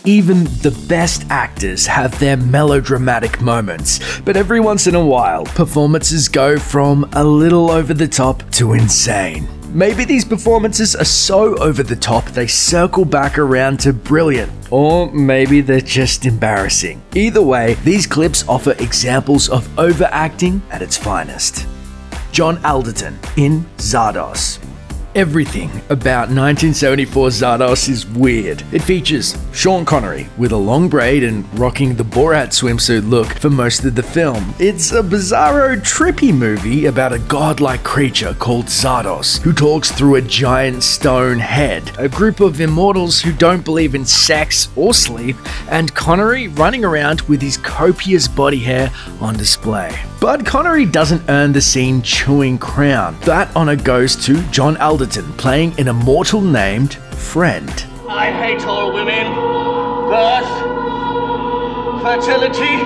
even the best actors have their melodramatic moments, but every once in a while, performances go from a little over the top to insane. Maybe these performances are so over the top they circle back around to brilliant, or maybe they're just embarrassing. Either way, these clips offer examples of overacting at its finest. John Alderton in Zardoz. Everything about 1974 Zardoz is weird. It features Sean Connery with a long braid and rocking the Borat swimsuit look for most of the film. It's a bizarro, trippy movie about a godlike creature called Zardoz who talks through a giant stone head, a group of immortals who don't believe in sex or sleep, and Connery running around with his copious body hair on display. But Connery doesn't earn the scene chewing crown. That honor goes to John Alderton playing an immortal named Friend. I hate all women. Birth, fertility,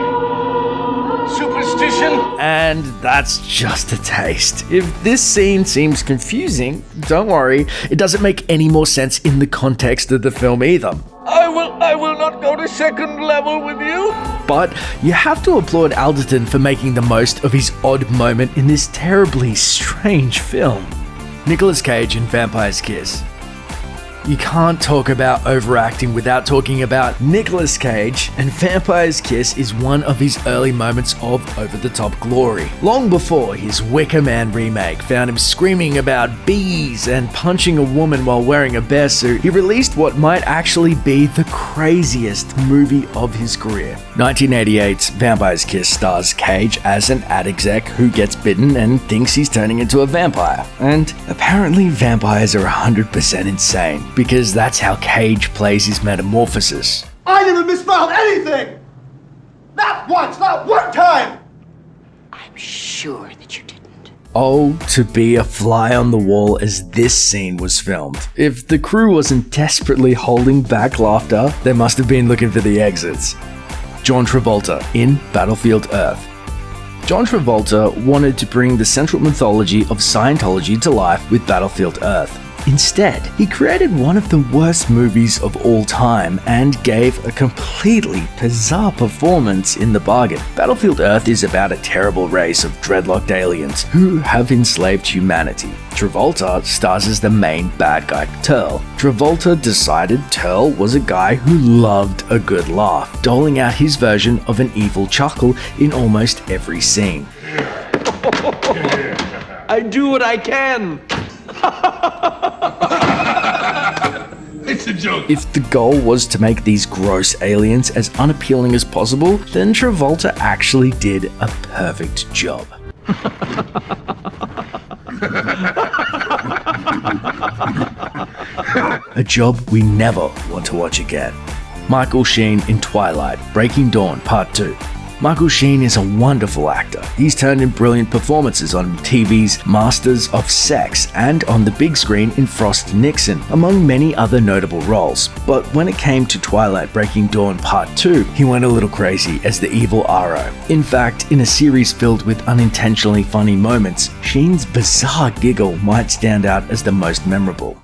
superstition. And that's just a taste. If this scene seems confusing, don't worry, it doesn't make any more sense in the context of the film either. I will not go to second level with you. But you have to applaud Alderton for making the most of his odd moment in this terribly strange film. Nicolas Cage in Vampire's Kiss. You can't talk about overacting without talking about Nicolas Cage, and Vampire's Kiss is one of his early moments of over-the-top glory. Long before his Wicker Man remake found him screaming about bees and punching a woman while wearing a bear suit, he released what might actually be the craziest movie of his career. 1988's Vampire's Kiss stars Cage as an ad exec who gets bitten and thinks he's turning into a vampire. And apparently vampires are 100% insane, because that's how Cage plays his metamorphosis. I never misspelled anything! Not once, not one time! I'm sure that you didn't. Oh, to be a fly on the wall as this scene was filmed. If the crew wasn't desperately holding back laughter, they must have been looking for the exits. John Travolta in Battlefield Earth. John Travolta wanted to bring the central mythology of Scientology to life with Battlefield Earth. Instead, he created one of the worst movies of all time and gave a completely bizarre performance in the bargain. Battlefield Earth is about a terrible race of dreadlocked aliens who have enslaved humanity. Travolta stars as the main bad guy, Turl. Travolta decided Turl was a guy who loved a good laugh, doling out his version of an evil chuckle in almost every scene. I do what I can. It's a joke. If the goal was to make these gross aliens as unappealing as possible, then Travolta actually did a perfect job. A job we never want to watch again. Michael Sheen in Twilight, Breaking Dawn Part 2. Michael Sheen is a wonderful actor. He's turned in brilliant performances on TV's Masters of Sex and on the big screen in Frost Nixon, among many other notable roles. But when it came to Twilight Breaking Dawn Part 2, he went a little crazy as the evil Aro. In fact, in a series filled with unintentionally funny moments, Sheen's bizarre giggle might stand out as the most memorable.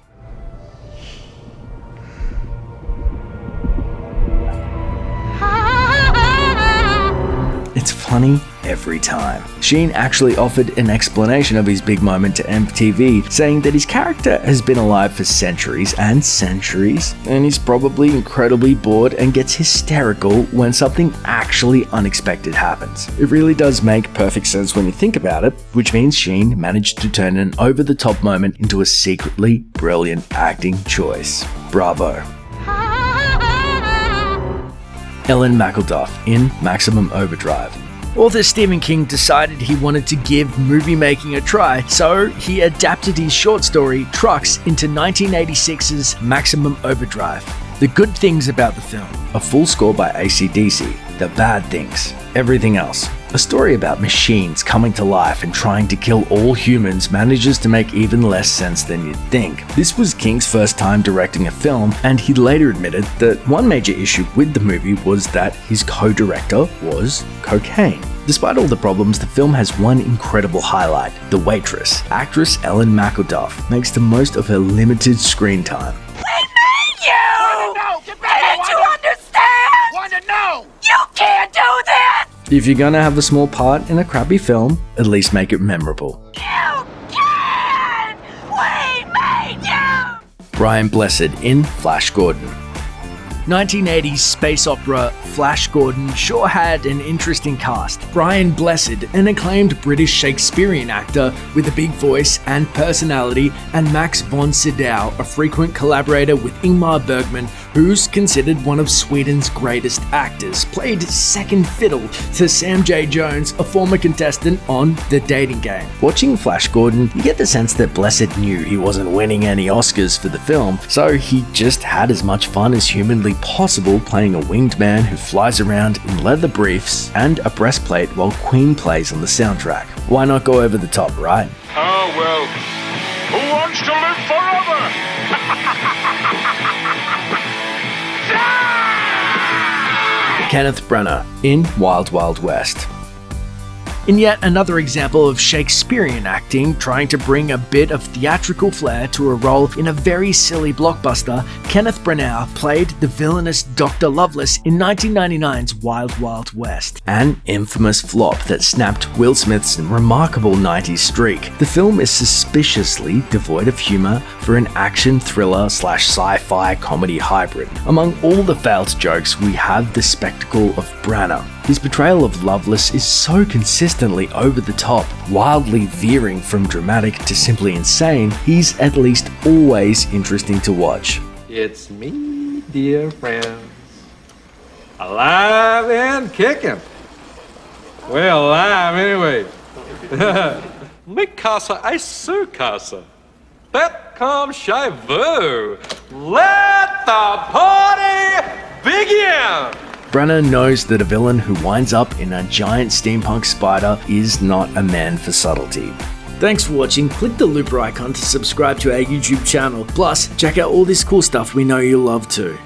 It's funny every time. Sheen actually offered an explanation of his big moment to MTV, saying that his character has been alive for centuries and centuries, and he's probably incredibly bored and gets hysterical when something actually unexpected happens. It really does make perfect sense when you think about it, which means Sheen managed to turn an over-the-top moment into a secretly brilliant acting choice. Bravo. Ellen McElduff in Maximum Overdrive. Author Stephen King decided he wanted to give movie making a try, so he adapted his short story Trucks into 1986's Maximum Overdrive. The good things about the film: a full score by AC/DC. The bad things: everything else. A story about machines coming to life and trying to kill all humans manages to make even less sense than you'd think. This was King's first time directing a film, and he later admitted that one major issue with the movie was that his co-director was cocaine. Despite all the problems, the film has one incredible highlight: the waitress. Actress Ellen McElduff makes the most of her limited screen time. We made you! No, get back! Didn't you understand? If you're gonna have a small part in a crappy film, at least make it memorable. You can! We made you! Brian Blessed in Flash Gordon. 1980s space opera Flash Gordon sure had an interesting cast. Brian Blessed, an acclaimed British Shakespearean actor with a big voice and personality, and Max von Sydow, a frequent collaborator with Ingmar Bergman, who's considered one of Sweden's greatest actors, played second fiddle to Sam J. Jones, a former contestant on The Dating Game. Watching Flash Gordon, you get the sense that Blessed knew he wasn't winning any Oscars for the film, so he just had as much fun as humanly possible playing a winged man who flies around in leather briefs and a breastplate while Queen plays on the soundtrack. Why not go over the top, right? Oh, well, who wants to live forever? Kenneth Branagh in Wild Wild West. In yet another example of Shakespearean acting trying to bring a bit of theatrical flair to a role in a very silly blockbuster, Kenneth Branagh played the villainous Dr. Lovelace in 1999's Wild Wild West, an infamous flop that snapped Will Smith's remarkable 90s streak. The film is suspiciously devoid of humor for an action thriller / sci-fi comedy hybrid. Among all the failed jokes, we have the spectacle of Branagh. His portrayal of Lovelace is so consistently over the top, wildly veering from dramatic to simply insane, he's at least always interesting to watch. It's me, dear friends. Alive and kicking. Well, alive anyway. Me casa é su casa. Bet come shivu. Let the party begin! Branagh knows that a villain who winds up in a giant steampunk spider is not a man for subtlety. Thanks for watching. Click the looper icon to subscribe to our YouTube channel. Plus, check out all this cool stuff we know you'll love too.